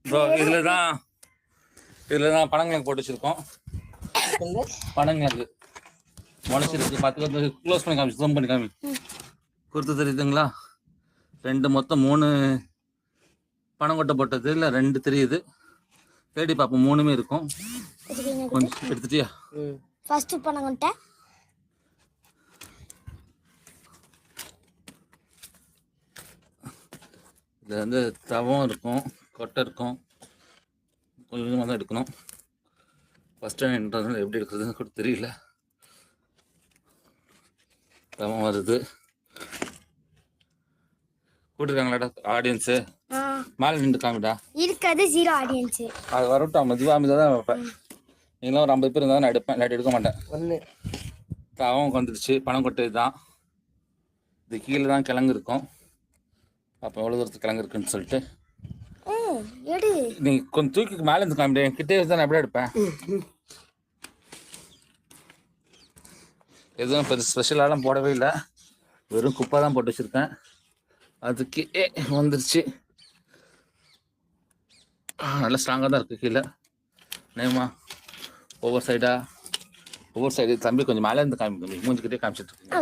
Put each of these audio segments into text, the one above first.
Bro இதில் தான் பனங்கிழங்கு போட்டு வச்சுருக்கோம். பனங்கிழங்கு முளைச்சிருக்கு. பார்த்து க்ளோஸ் பண்ணி காமி, ஜூம் பண்ணி காமி. குறுத்து தெரியுதுங்களா? மொத்தம் 3 பனங்கொட்டை போட்டது இல்லை 2 தெரியுது. தேடி பார்ப்போம் 3மே இருக்கும். கொஞ்சம் எடுத்துட்டியா? ஃபர்ஸ்ட் பனங்கொட்டை இதில் வந்து தவம் இருக்கும், கொட்டை இருக்கும். கொஞ்சம் கொஞ்சமாக தான் எடுக்கணும். ஃபஸ்ட் டைம்ன்றதுனால எப்படி எடுக்கிறதுன்னு கூட தெரியல. தவம் வருது. கூட்டிருக்காங்களாடா ஆடியன்ஸு? மேலே நின்று காமிடா. இருக்காது 0 ஆடியன்ஸு. அது வரட்டும், மெதுவாக தான் வைப்பேன். நீங்களும் ஒரு 50 பேர் இருந்தால் நான் எடுப்பேன், இல்லாட்டி எடுக்க மாட்டேன். தவம் வந்துடுச்சு. பனங்கொட்டை தான் இது. கீழே தான் கிழங்கு இருக்கும். அப்போ எவ்வளோ தூரத்துக்கு கிழங்கு இருக்குன்னு சொல்லிட்டு நீங்கள் கொஞ்சம் தூக்கி மேலே இருந்து காமிட. என் கிட்டே தான் நான் எப்படியே எடுப்பேன். எதுவும் பெரிய ஸ்பெஷலாலாம் போடவே இல்லை, வெறும் குப்பை தான் போட்டு வச்சுருக்கேன். அதுக்கு வந்துருச்சு. நல்லா ஸ்ட்ராங்காக தான் இருக்குது. கீழே நேமா ஒவ்வொரு சைடு தம்பி கொஞ்சம் மேலே இருந்து காமி, மூஞ்சிக்கிட்டே காமிச்சிட்ருக்கீங்க.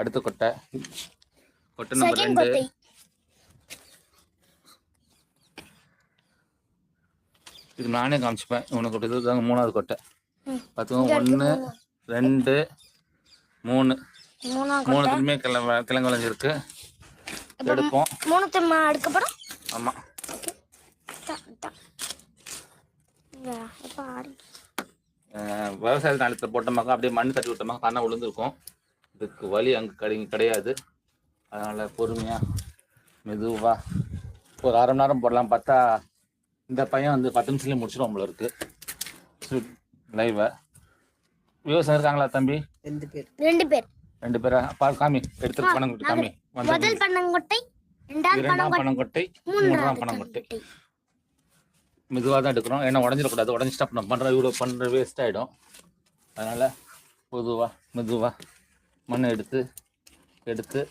அடுத்த கொட்டை நம்பர் 2. இது நானே காமிச்சுப்பேன். உனக்கு கொட்டை இதுதாங்க 3வது கொட்டை. பார்த்துக்கோங்க. 1 2 3 3த்துலையுமே கிழங்கு விளைஞ்சிருக்கு. எடுப்போம். 3 எடுக்கப்படும். ஆமாம். விவசாய நிலத்தில் போட்டோமாக்கா அப்படியே மண் தட்டி விட்டோமா கண்ணா விழுந்துருக்கும். இதுக்கு வலி அங்கே கிடையாது. அதனால் பொறுமையாக மெதுவாக ஒரு 1/2 மணி நேரம் போடலாம். பார்த்தா இந்த பையன் வந்து 10 நிமிஷத்துலேயே முடிச்சிடும் போல இருக்குது லைவை. விவசாயம் இருக்காங்களா தம்பி? 2 பேர். 2 பேரா? பால் காமி. எடுத்துட்டு பனங்கொட்டை காமி. முதல் பனங்கொட்டை, 2ஆம் பனங்கொட்டை, 3ஆம் பனங்கொட்டை. மெதுவாக தான் எடுக்கிறோம், ஏன்னா உடஞ்சிடக்கூடாது. உடஞ்சிட்டா நம்ம பண்ணுற வேஸ்ட் ஆகிடும். அதனால் மெதுவாக மண்ணை எடுத்துகிட்டே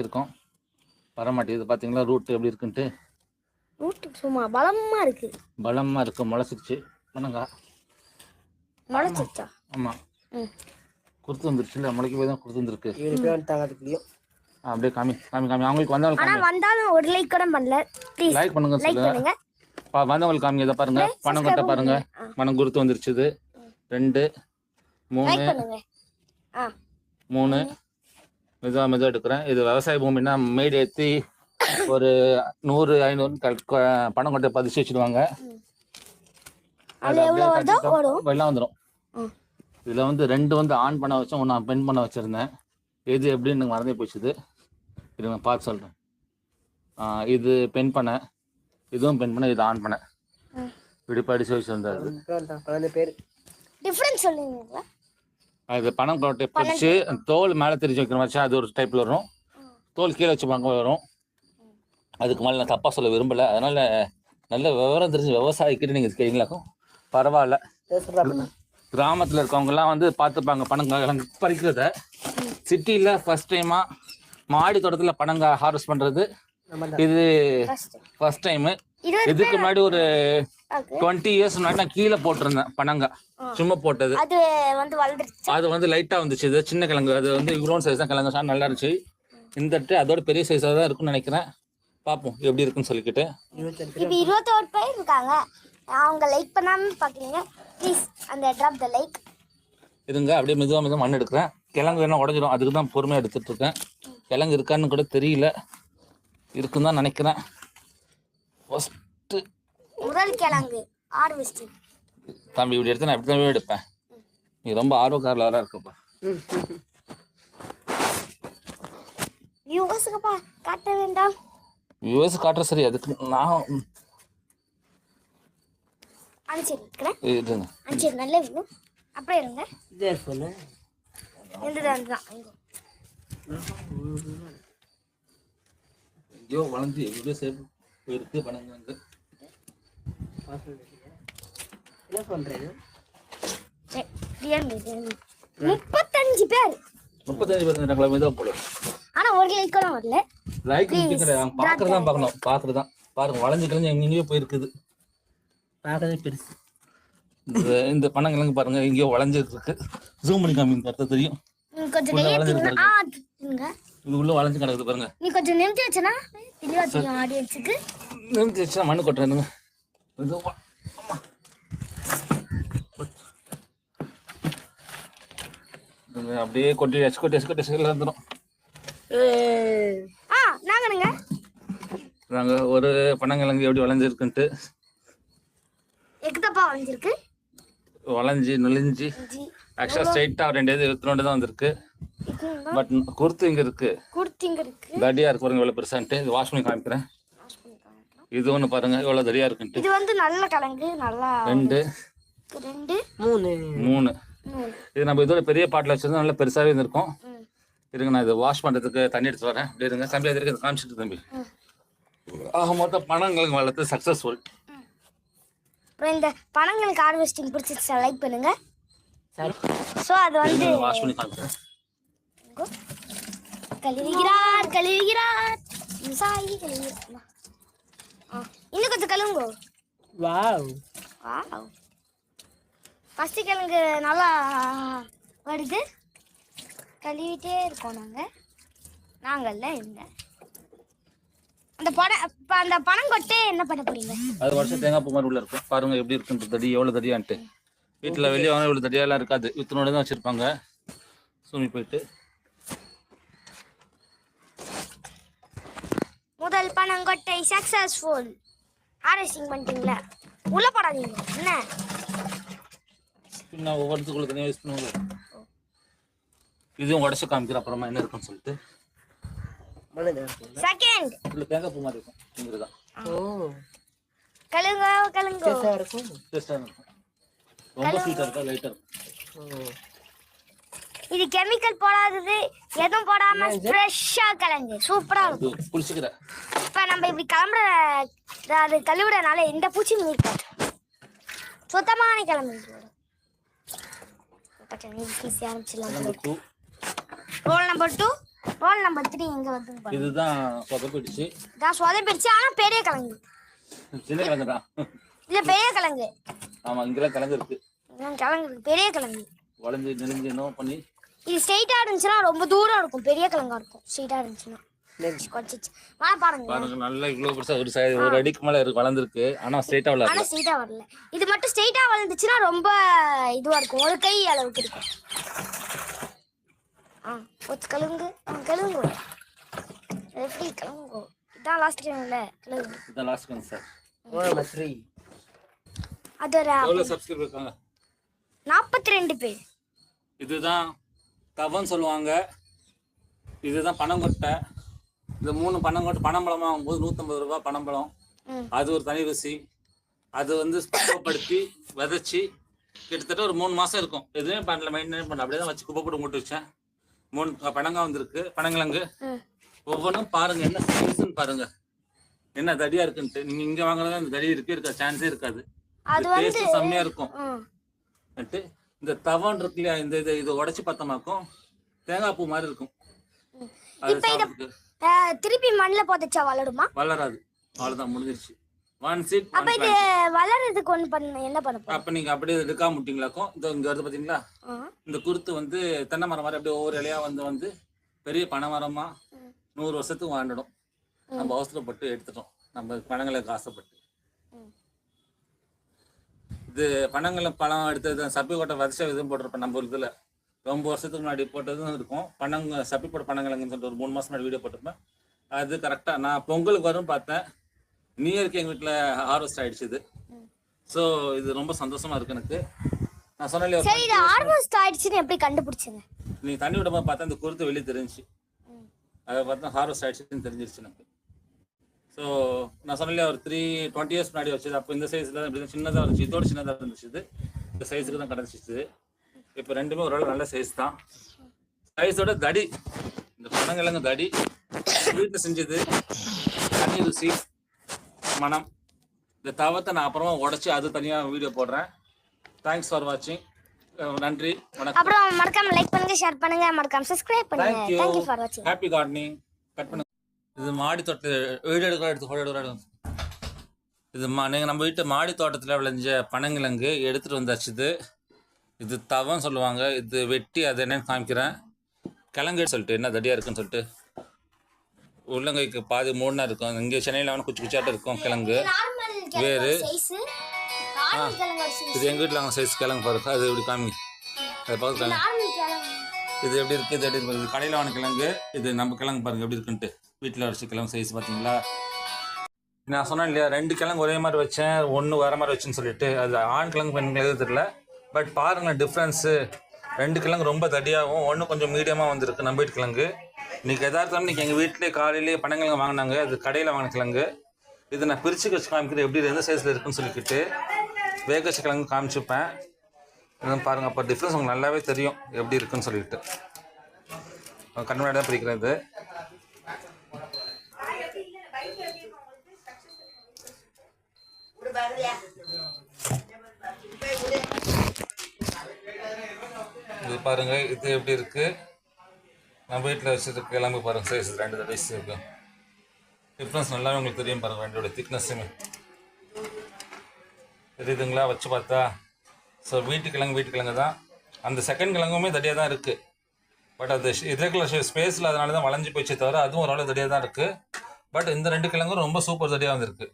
இருக்கோம். வரமாட்டேங்குது. பார்த்தீங்களா ரூட்டு எப்படி இருக்குன்ட்டு? ரூட்டு சும்மா பலமாக இருக்குது. முளைச்சிருச்சு. பண்ணுங்க. முளைச்சிருச்சா? ஆமாம், குறுத்து வந்துருச்சு. இல்லை முளைக்க போய் தான் குறுத்து வந்துருக்கு. அப்படியே காமி. அவங்களுக்கு வந்தாலும் ஒரு லைக் கூட பண்ணல. லைக் பண்ணுங்க, சொல்லுங்க. வந்தவங்களுக்கு காமிங்க. இதை பாருங்க, பனங்கொட்டை பாருங்க, மனம் குறுத்து வந்துருச்சு. 2 3 மெதுவாக எடுக்கிறேன். இது விவசாய பூமின்னா மேடு ஏற்றி ஒரு 100-500 பனங்கொட்டை பதிச்சு வச்சுடுவாங்க. வெள்ளம் வந்துடும். இதில் வந்து 2 ஆன் பண்ண வச்சோம், 1 பெண் பண்ண வச்சுருந்தேன். எது எப்படின்னு எனக்கு மறந்தே போச்சுது. இது நான் பார்த்து சொல்கிறேன். இது பெண் பண்ண, இதுவும் பெண் பண்ண, இது ஆன் பண்ண. இப்படி படிச்சு வச்சுருந்தாரு. அது பனங்கொட்டை பிடிச்சி தோல் மேலே தெரிஞ்சு வைக்கிற மாதிரி அது ஒரு டைப்பில் வரும். தோல் கீழே வச்சு பங்க வரும். அதுக்கு மேலே நான் தப்பாக சொல்ல விரும்பலை. அதனால் நல்ல விவரம் தெரிஞ்சு விவசாயிக்கிட்டு நீங்கள் கேட்குறீங்களாக்கும் பரவாயில்ல. கிராமத்தில் இருக்கவங்கலாம் வந்து பார்த்துப்பாங்க பனங்கிழங்கு பறிக்கிறத. சிட்டியில் ஃபஸ்ட் டைமாக மாடி தோட்டத்தில் பனங்காய் ஹார்வெஸ்ட் பண்ணுறது இது ஃபஸ்ட் டைமு. இதுக்கு முன்னாடி ஒரு 20 இயர்ஸ் முன்னாடி நான் கீழே போட்டிருந்தேன் பனங்காய், சும்மா போட்டது. அது வந்து லைட்டாக வந்துச்சு. இது சின்ன கிழங்கு, அது வந்து இவ்வளோ சைஸ் தான் கிழங்கு. நல்லா இருந்துச்சு. இந்த அதோட பெரிய சைஸாக தான் இருக்குன்னு நினைக்கிறேன். பார்ப்போம் எப்படி இருக்குன்னு சொல்லிக்கிட்டு. இப்போ 21 பேர் இருக்காங்க. அவங்க லைக் பண்ணாமல் பார்க்குறீங்க, ப்ளீஸ் அந்த ட்ராப் த லைக். இருங்க, அப்படியே மெதுவாக மண் எடுக்கிறேன். கிழங்கு வேணால் உடஞ்சிடும், அதுக்கு தான் பொறுமையாக எடுத்துகிட்டு இருக்கேன். கிழங்கு இருக்கான்னு கூட தெரியல, இருக்குன்னு தான் நினைக்கிறேன். ஃபஸ்ட்டு முதல் கிழங்கு ஹார்வெஸ்ட். தம்பி இப்படி எடுத்து நான் இப்படி தான் எடுப்பேன். நீ ரொம்ப ஆர்வக்காரலாக இருக்கப்பா. வியூவர்ஸுக்குப்பா காட்ட வேண்டாம். வியூவர்ஸ் காட்டுற சரி, அதுக்கு நான் இருங்க. நல்ல வியூ. அப்படியே இருங்க. ஐயோ வளர்ந்து எவ்வளோ சேஃப் போயிருக்கு பனங்கிழங்கு. என்ன பண்றது? 35 பேர். 35 பேர் இருந்தாங்களா? மெதுவாக போல. ஆனா ஒரு லைக் கூட வரல. லைக் கிடையாது, பாக்குறதான் பார்க்கணும், பாக்குறதான் பாருங்க. வளைஞ்சு கிழஞ்சு எங்கெங்கயோ போயிருக்குது, பார்க்கவே பெருசு. இந்த பனங்கிழங்கு பாருங்க எங்கேயோ வளைஞ்சிருக்கு. ஜூம் பண்ணி காமிங்க பார்த்தா தெரியும். கொஞ்சம் இது உள்ள வளைஞ்சு கிடக்குது பாருங்க. நீ கொஞ்சம் நிமித்தி வச்சனா தெளிவா தெரியும் ஆடியன்ஸ்க்கு. நிமித்தி வச்சா மண்ணு கொட்டுறேனுங்க. அப்படியே கொட்டி எஸ்கோட்டி வந்துடும். நாங்க ஒரு பனங்கிழங்கு எப்படி வளைஞ்சிருக்குன்ட்டு வளைஞ்சி நெளிஞ்சு ஆக்சுவலா ஸ்ட்ரைட்டா 2 தான் வந்திருக்கு. பட் குர்த்து இங்க இருக்கு, தடியா இருக்கு பாருங்க எவ்வளவு பெருசான்ட்டு. இது வாஷ் பண்ணி காமிக்கிறேன். இது ஒண்ணு பாருங்க எவ்வளவு தடியா இருக்குன்ட்டு. இது வந்து நல்ல கிழங்கு, நல்லா 2 3 இது நம்ம இதோட பெரிய பாட்டில் வச்சிருந்தா நல்லா பெருசாவே இருந்திருக்கும். இருங்க நான் இதை வாஷ் பண்றதுக்கு தண்ணி எடுத்து வரேன். அப்படி இருங்க தம்பி, அது இருக்கு காமிச்சிட்டு தம்பி. மொத்தம் பனங்கிழங்கு வளர்த்து சக்சஸ்ஃபுல். இந்த பனங்கிழங்கு ஹார்வெஸ்டிங் பிடிச்சிருச்சா லைக் பண்ணுங்க. சோ அது வந்து வாஷ் பண்ணி காமிக்கிறேன். கழுவுகிறார் சாயி கழுவுகிறார். இன்னும் கொஞ்சம் கழுவுங்க. வாவ் ஃபர்ஸ்ட் கிழங்கு நல்லா வருது, கழுவிட்டே இருக்கோம் நாங்கள்ல இந்த அந்த பனங்கொட்டை என்ன பண்ண போறீங்க? அது வருஷம் தேங்காய் பூ மாதிரி உள்ள இருக்கும் பாருங்க எப்படி இருக்குன்றது. தடி எவ்வளவு தடியான்ட்டு வீட்டில் வெளியே வாங்க இவ்வளவு தடியாலாம் இருக்காது, இத்தனோட தான் வச்சிருப்பாங்க. சூமி போயிட்டு முதல் பனங்கொட்டை சக்சஸ்ஃபுல். ஹார்வெஸ்டிங் பண்ணிட்டீங்களா? உள்ள போடாதீங்க என்ன, நான் ஒவ்வொருத்துக்குள்ள தனியாக யூஸ் பண்ணுவாங்க. இதுவும் உடச்சு காமிக்கிறேன் அப்புறமா என்ன இருக்குன்னு சொல்லிட்டு. செகண்ட் உள்ள தேங்காய் பூ மாதிரி இருக்கும் இங்கதான். கழுங்க டேஸ்டா இருக்கும், ரொம்ப ஸ்வீட்டா இருக்கும், லைட்டா இருக்கும். இது கெமிக்கல் போடாதது, எதுவும் போடாம ஃப்ரெஷ்ஷா கிழங்கு சூப்பரா இருக்கும். புளிச்சுக்கிற இப்ப நம்ம இப்படி கிளம்புற அது கழுவுறதுனால எந்த பூச்சியும் இருக்காது, சுத்தமான கிழங்கு. ரோல் நம்பர் 2, ரோல் நம்பர் 3 எங்க வந்து இதுதான் சொதப்பிடுச்சு. இதான் சொதப்பிடுச்சு, ஆனா பெரிய கிழங்கு. சின்ன கிழங்கு தான் இல்ல பெரிய கிழங்கு. ஆமா இங்கெல்லாம் கிழங்கு இருக்கு, கிழங்கு இருக்கு, பெரிய கிழங்கு. வளைஞ்சு நெளிஞ்சு என்ன பண்ணி இது ஸ்ட்ரைட்டா இருந்துச்சுன்னா ரொம்ப தூரம் இருக்கும், பெரிய கிழங்கா இருக்கும். ஸ்ட்ரைட்டா இருந்துச்சுன்னா பாருங்க நல்லா இவ்வளவு பெருசா ஒரு அடிக்கு மேல இருக்கு வளர்ந்துருக்கு. ஆனா ஸ்ட்ரைட்டா வரல, ஆனா ஸ்ட்ரைட்டா வரல. இது மட்டும் ஸ்ட்ரைட்டா வளர்ந்துச்சுன்னா ரொம்ப இதுவா இருக்கும், ஒரு கை அளவுக்கு இருக்கும். கழுவுங்க எப்படி கழுவுங்க. இதான் லாஸ்ட் கிழங்குல கழுவுங்க. இதான் லாஸ்ட் கிழங்கு சார். அது எவ்வளவு சப்ஸ்கிரைபர் இருக்காங்க? 42 பேர். இதுதான் தவன்னு சொல்லுவாங்க. இதுதான் பனங்கொட்டை. இந்த 3 பனங்கொட்டை பனம்பழம் வாங்கும்போது 150 ரூபாய் பனம்பழம். அது ஒரு தனி ருசி. அது வந்து பக்குவப்படுத்தி விதைச்சி கிட்டத்தட்ட ஒரு 3 மாசம் இருக்கும். எதுவுமே பண்ணல, மெயின்டைன் பண்ணல, அப்படியே தான் வச்சு குப்பை போட்டு மூட்டு வச்சேன். 3 பனங்காய் வந்திருக்கு, பனங்கிழங்கு. ஒவ்வொன்றும் பாருங்க என்ன சைஸ்ன்னு பாருங்க, என்ன தடியா இருக்குன்ட்டு. நீங்க இங்க வாங்குறதா இந்த தடி இருக்க சான்ஸே இருக்காது. டேஸ்ட் செம்மையா இருக்கும். இந்த தவன் இருக்கு இல்லையா, இந்த இதை உடைச்சு பத்தமாக்கும், தேங்காய் பூ மாதிரி இருக்கும். திருப்பி மண்ணில் போட்டுச்சா வளருமா? வளராது, அவ்வளவுதான் முடிஞ்சிருச்சு. One seat. அப்ப இது வளர்றதுக்கு என்ன பண்ண போறோம்? அப்ப நீங்க அப்படியே எடுக்காம முட்டிங்களாக்கும். இந்த இங்க வருது பாத்தீங்களா, இந்த குருத்து வந்து தென்னை மரம் மாதிரி அப்படியே ஒவ்வொரு இலையா வந்து பெரிய பனை மரமா 100 வருஷத்துக்கு வாழ்ந்துடும். நம்ம அவசரப்பட்டு எடுத்துட்டோம், நம்ம பழங்களுக்கு ஆசைப்பட்டு. இது பனங்களை பழம் எடுத்தது சப்பி கொட்டை வரிசை இதுவும் போட்டிருப்பேன் நம்ம இதுல. ரொம்ப வருஷத்துக்கு முன்னாடி போட்டதும் இருக்கும். சப்பி போட்ட பனங்கிழங்குன்னு சொல்லிட்டு ஒரு 3 மாசம் முன்னாடி வீடியோ போட்டிருப்பேன். அது கரெக்டா நான் பொங்கலுக்கு வரும் பார்த்தேன். நியூ இயர்க்கு எங்க வீட்டுல ஹார்வெஸ்ட் ஆயிடுச்சு இது. ஸோ இது ரொம்ப சந்தோஷமா இருக்கு எனக்கு. நான் சொன்னேன் சரி, இது ஹார்வெஸ்ட் ஆயிடுச்சுன்னு எப்படி கண்டுபிடிச்சீங்க? நீ தண்ணி விடும்போது பார்த்தா இந்த குருத்து வெளியே தெரிஞ்சிச்சு. அதை பார்த்தா ஹார்வெஸ்ட் ஆயிடுச்சுன்னு தெரிஞ்சிருச்சு எனக்கு. ஸோ நான் சொன்னேன் ஒரு 20 இயர்ஸ் முன்னாடி வச்சது. அப்போ இந்த சைஸ்ல தான் சின்னதாக இருந்துச்சு, இதோட சின்னதாக இருந்துச்சு. இது இந்த சைஸுக்கு தான் கிடச்சிச்சு. இப்போ ரெண்டுமே ஓரளவு நல்ல சைஸ் தான். சைஸோட தடி, இந்த பனங்கிழங்கு தடி வீட்டில் செஞ்சது, தண்ணி ருசி, மனம். இந்த தவத்தை நான் அப்புறமா உடச்சி அது தனியாக வீடியோ போடுறேன். தேங்க்ஸ் ஃபார் வாட்சிங். நன்றி, வணக்கம். அப்புறம் மறக்காம லைக் பண்ணுங்க, ஷேர் பண்ணுங்க, மறக்காம சப்ஸ்கிரைப் பண்ணுங்க. Thank you for watching. Happy gardening. Cut பண்ணுங்க. இது மாடி தோட்டத்தில் வீடு எடுக்க இது நீங்கள் நம்ம வீட்டு மாடி தோட்டத்தில் விளைஞ்ச பனங்கிழங்கு எடுத்துகிட்டு வந்தாச்சு. இது தவம் சொல்லுவாங்க. இது வெட்டி அது என்னன்னு காமிக்கிறேன். கிழங்கு சொல்லிட்டு என்ன தடியாக இருக்குன்னு சொல்லிட்டு உள்ளங்கைக்கு பாதி மூணா இருக்கும். இங்கே சென்னையில் வேணும் குச்சி குச்சியாட்டம் இருக்கும் கிழங்கு வேறு. இது எங்கள் வீட்டில் அவங்க சைஸ் கிழங்கு பாருங்க. அது இப்படி காமி அதை பார்த்து இது எப்படி இருக்குது, இது எப்படி இருக்குது. கடையில் வாங்கின கிழங்கு, இது நம்ம கிழங்கு பாருங்கள் எப்படி இருக்குன்ட்டு. வீட்டில் வச்சு கிழங்கு சைஸ் பார்த்தீங்களா. நான் சொன்னேன் இல்லையா 2 கிழங்கு ஒரே மாதிரி வச்சேன், 1 வேறு மாதிரி வச்சுன்னு சொல்லிட்டு. அது ஆண் கிழங்கு பெண் கிழங்கு தெரியல. பட் பாருங்களேன் டிஃப்ரென்ஸு. 2 கிழங்கு ரொம்ப தடியாகவும் 1 கொஞ்சம் மீடியமாக வந்திருக்கு நம்ம வீட்டு கிழங்கு. இன்றைக்கி எதார்த்தம் இன்றைக்கி எங்கள் வீட்டிலே காலையிலேயே பனங்கிழங்கு வாங்கினாங்க. அது கடையில் வாங்கின கிழங்கு. இது நான் பிரித்து வச்சு காமிக்கிறேன் எப்படி எந்த சைஸில் இருக்குன்னு சொல்லிக்கிட்டு. வேக வச்ச கிழங்கு காமிச்சுப்பேன். இதுவும் பாருங்கள், அப்போ டிஃப்ரென்ஸ் உங்களுக்கு நல்லாவே தெரியும் எப்படி இருக்குன்னு சொல்லிட்டு. கண் முன்னாடி தான் பிரிக்கிறேன். இது பாருங்க, இது எப்படி இருக்கு. நம்ம வீட்டில் வச்சுருக்க கிழங்கு பாருங்க சைஸ் 2 சைஸ் இருக்கு. டிஃப்ரென்ஸ் நல்லாவே உங்களுக்கு தெரியும் பாருங்க. 2 திக்னஸ்ஸுமே தெரியுதுங்களா வச்சு பார்த்தா. ஸோ வீட்டு கிழங்கு தான். அந்த செகண்ட் கிழங்குமே தடியாக தான் இருக்குது. பட் அது இதற்குள்ள ஸ்பேஸில் அதனால தான் வளைஞ்சு போயிடுச்சே தவிர அதுவும் ஒரு அளவு தடியாக தான் இருக்குது. பட் இந்த 2 கிழங்கும் ரொம்ப சூப்பர் தடியாக வந்துருக்கு.